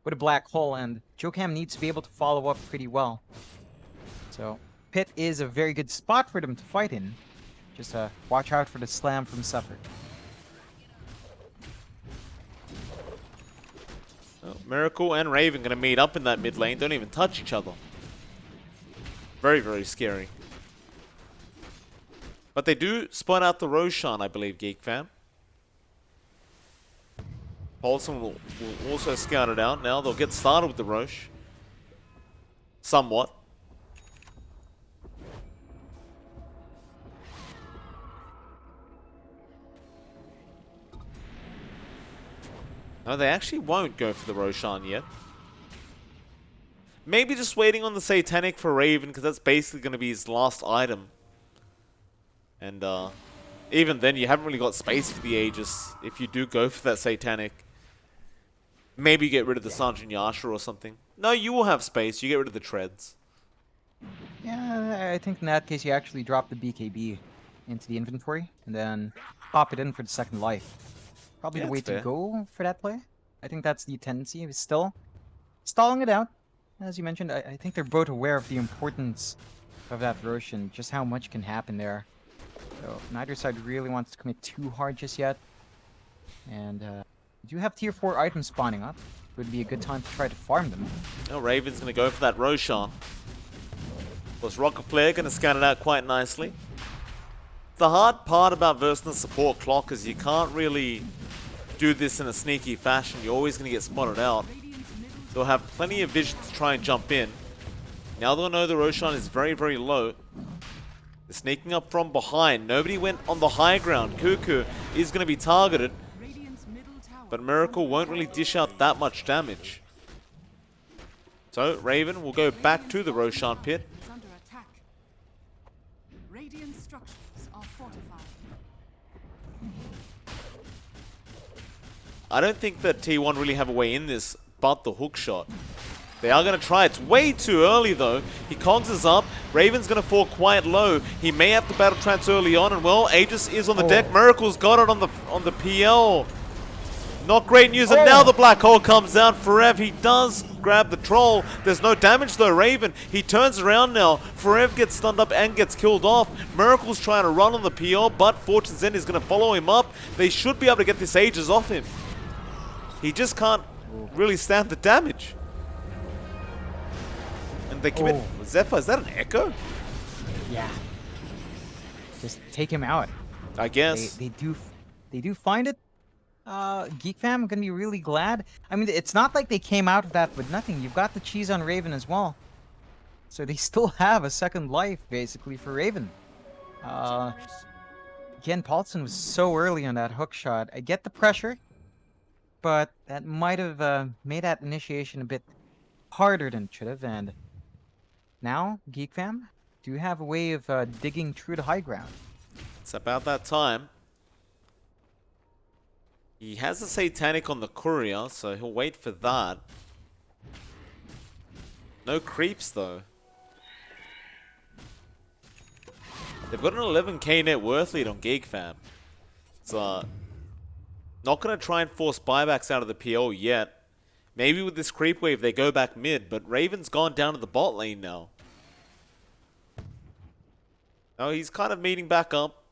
with a black hole, and GeekFam needs to be able to follow up pretty well. So, pit is a very good spot for them to fight in. Just watch out for the slam from Suffer. Well, Miracle and Raven going to meet up in that mid lane. Don't even touch each other. Very, very scary. But they do spot out the Roshan, I believe, GeekFam. Paulson will also scout it out. Now they'll get started with the Roche. Somewhat. No, they actually won't go for the Roshan yet. Maybe just waiting on the Satanic for Raven, because that's basically going to be his last item. And even then, you haven't really got space for the Aegis if you do go for that Satanic. Maybe get rid of the Sanjin Yasha or something. No, you will have space. You get rid of the Treads. Yeah, I think in that case you actually drop the BKB into the inventory and then pop it in for the second life. Probably Yeah, the way that's to fair. go for that play. I think that's the tendency. It's still stalling it out. As you mentioned, I think they're both aware of the importance of that Roche and just how much can happen there. So neither side really wants to commit too hard just yet. And you do have tier 4 items spawning up. It would be a good time to try to farm them. Oh, Raven's going to go for that Roshan. Of course, Rocket Flare going to scan it out quite nicely. The hard part about versing the support clock is you can't really do this in a sneaky fashion. You're always going to get spotted out. They'll have plenty of vision to try and jump in. Now they'll know the Roshan is very, very low. They're sneaking up from behind. Nobody went on the high ground. Cuckoo is going to be targeted. But Miracle won't really dish out that much damage. So Raven will go back to the Roshan pit. Is under attack. Radiant structures are fortified. I don't think that T1 really have a way in this but the hook shot. They are going to try. It's way too early though. He cogs us up. Raven's going to fall quite low. He may have to battle trance early on, and well, Aegis is on the deck. Miracle's got it on the PL. Not great news, and now the black hole comes down. Forev, he does grab the troll. There's no damage though, Raven. He turns around now. Forev gets stunned up and gets killed off. Miracle's trying to run on the PL, but Fortune's End is going to follow him up. They should be able to get this Aegis off him. He just can't really stand the damage. And they commit. Zephyr, is that an echo? Yeah. Just take him out. I guess. They do find it. GeekFam gonna be really glad. I mean, it's not like they came out of that with nothing. You've got the cheese on Raven as well, so they still have a second life basically for Raven. Again, Paulson was so early on that hook shot. I get the pressure, but that might have made that initiation a bit harder than it should have. And now GeekFam do have a way of digging through the high ground. It's about that time. He has a Satanic on the courier, so he'll wait for that. No creeps, though. They've got an 11k net worth lead on GeekFam. It's not going to try and force buybacks out of the PL yet. Maybe with this creep wave they go back mid, but Raven's gone down to the bot lane now. Oh, he's kind of meeting back up.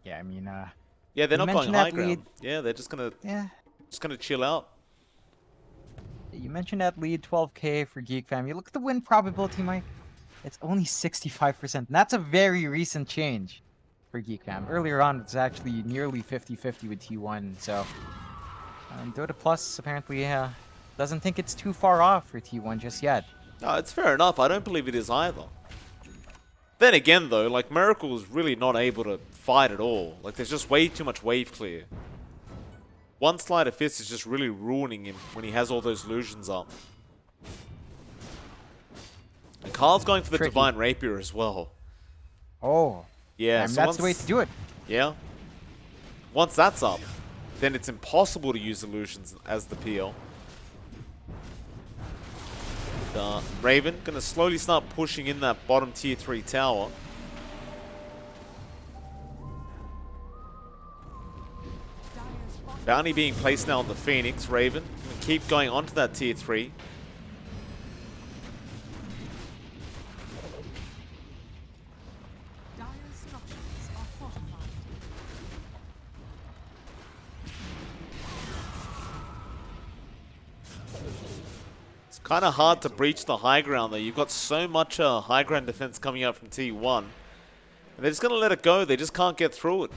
Yeah, I mean, Yeah, they're you not going mentioned high that ground. lead. Yeah, they're just gonna yeah, chill out. you mentioned that lead 12k for GeekFam. You look at the win probability, Mike. It's only 65%. And that's a very recent change for GeekFam. Earlier on, it's actually nearly 50-50 with T1. So, Dota Plus apparently doesn't think it's too far off for T1 just yet. No, it's fair enough. I don't believe it is either. Then again, though, like, Miracle is really not able to fight at all. Like, there's just way too much wave clear. One Sleight of Fist is just really ruining him when he has all those illusions up. And Carl's going for the Tricky. Divine Rapier as well. Oh, Yeah, and so that's the way to do it. Yeah. Once that's up, then it's impossible to use illusions as the PL. Raven gonna slowly start pushing in that bottom tier 3 tower. Bounty being placed now on the Phoenix. Raven gonna keep going onto that tier 3. Dire's structures are fortified. It's kind of hard to breach the high ground though. You've got so much high ground defense coming out from T1. And they're just gonna let it go. They just can't get through it.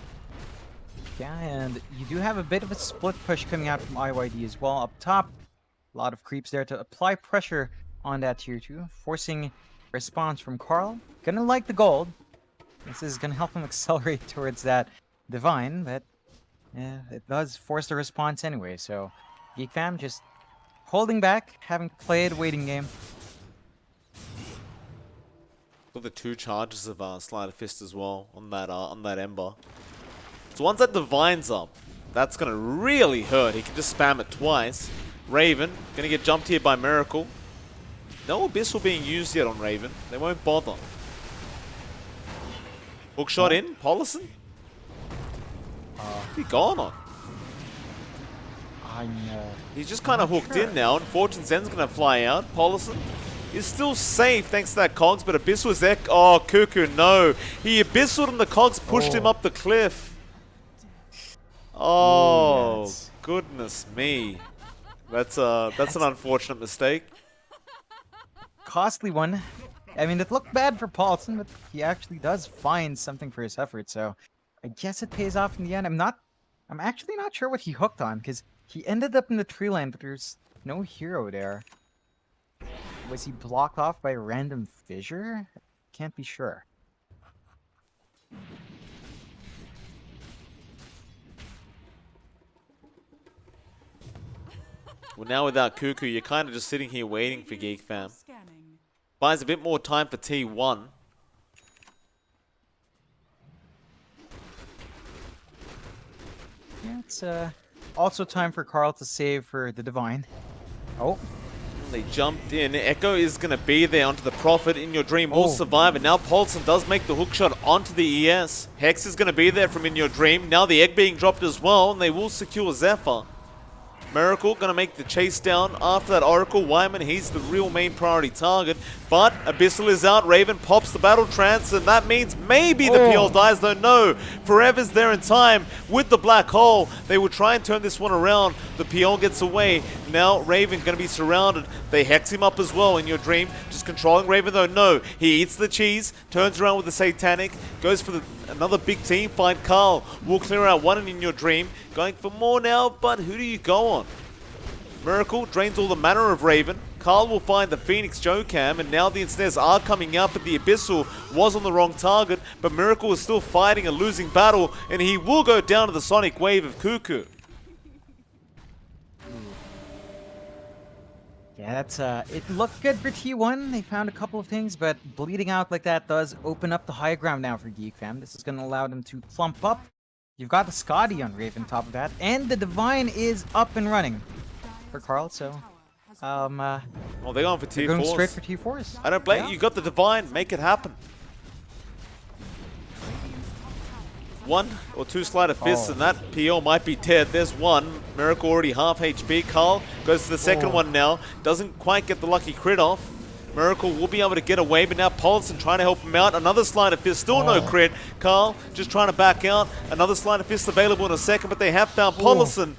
Yeah, and you do have a bit of a split push coming out from IYD as well. Up top, a lot of creeps there to apply pressure on that tier 2, forcing response from Carl. Gonna like the gold. This is gonna help him accelerate towards that divine, but yeah, it does force the response anyway. So GeekFam just holding back, having played waiting game. Got the 2 charges of Sleight of Fist as well on that Ember. So once that Divine's up, that's gonna really hurt. He can just spam it twice. Raven gonna get jumped here by Miracle. No Abyssal being used yet on Raven. They won't bother. Hook shot in, Paulison? What's he gone on? He's just kind of hooked in now, and Fortune Zen's gonna fly out. Paulison is still safe thanks to that Cogs, but Abyssal is there. Oh, Cuckoo, no. He Abyssal and the Cogs pushed him up the cliff. Oh, yes. Goodness me. That's an unfortunate mistake. Costly one. I mean, it looked bad for Paulson, but he actually does find something for his effort, so I guess it pays off in the end. I'm actually not sure what he hooked on, because he ended up in the tree line, but there's no hero there. Was he blocked off by a random fissure? Can't be sure. Well, now without Cuckoo, you're kind of just sitting here waiting for GeekFam. Scanning. Buys a bit more time for T1. Yeah, it's also time for Carl to save for the Divine. Oh, They jumped in. Echo is going to be there onto the Prophet. In Your Dream will survive. And now Paulson does make the hook shot onto the ES. Hex is going to be there from In Your Dream. Now the egg being dropped as well. And they will secure Zephyr. Miracle going to make the chase down after that Oracle. Wyman, he's the real main priority target. But Abyssal is out. Raven pops the battle trance. And that means maybe the PL dies, though no. Forever's there in time with the black hole. They will try and turn this one around. The PL gets away. Now Raven going to be surrounded. They hex him up as well In Your Dream. Just controlling Raven, though no. He eats the cheese. Turns around with the Satanic. Goes for another big team fight. Carl will clear out one In Your Dream. Going for more now, but who do you go on? Miracle drains all the mana of Raven. Carl will find the Phoenix Jokam, and now the ensnares are coming out, but the Abyssal was on the wrong target. But Miracle is still fighting a losing battle, and he will go down to the Sonic Wave of Cuckoo. yeah, that's it looked good for T1. They found a couple of things, but bleeding out like that does open up the high ground now for GeekFam. This is going to allow them to plump up You've got the Scotty on Raven top of that, and the Divine is up and running for Carl. So, Well, they're going for they're going straight T4s. for T4s. I don't blame you. You got the Divine. Make it happen. 1 or 2 sleight of fists, and that PO might be dead. There's one. Miracle already half HP. Carl goes to the second one now. Doesn't quite get the lucky crit off. Miracle will be able to get away, but now Paulson trying to help him out. Another sleight of fist, still no crit. Carl just trying to back out. Another sleight of fist available in a second, but they have found Paulson.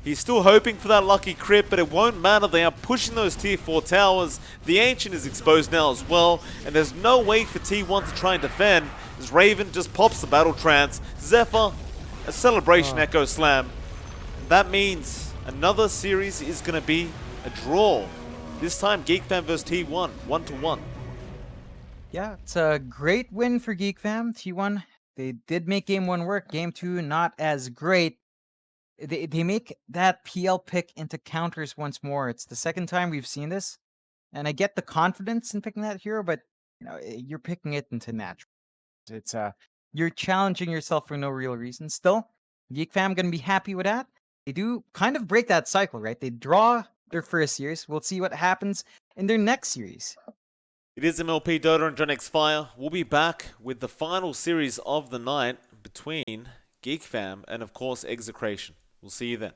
He's still hoping for that lucky crit, but it won't matter. They are pushing those tier 4 towers. The Ancient is exposed now as well, and there's no way for T1 to try and defend, as Raven just pops the Battle Trance. Zephyr, a Celebration Echo Slam. That means another series is going to be a draw. This time, GeekFam versus T1, 1-1. Yeah, it's a great win for GeekFam. T1, they did make game 1 work. Game 2, not as great. They make that PL pick into counters once more. It's the second time we've seen this. And I get the confidence in picking that hero, but you're picking it into natural. It's you're challenging yourself for no real reason. Still, GeekFam gonna be happy with that. They do kind of break that cycle, right? They draw their first series. We'll see what happens in their next series. It is MLP Dota and johnxfire. We'll be back with the final series of the night between GeekFam and, of course, Execration. We'll see you then.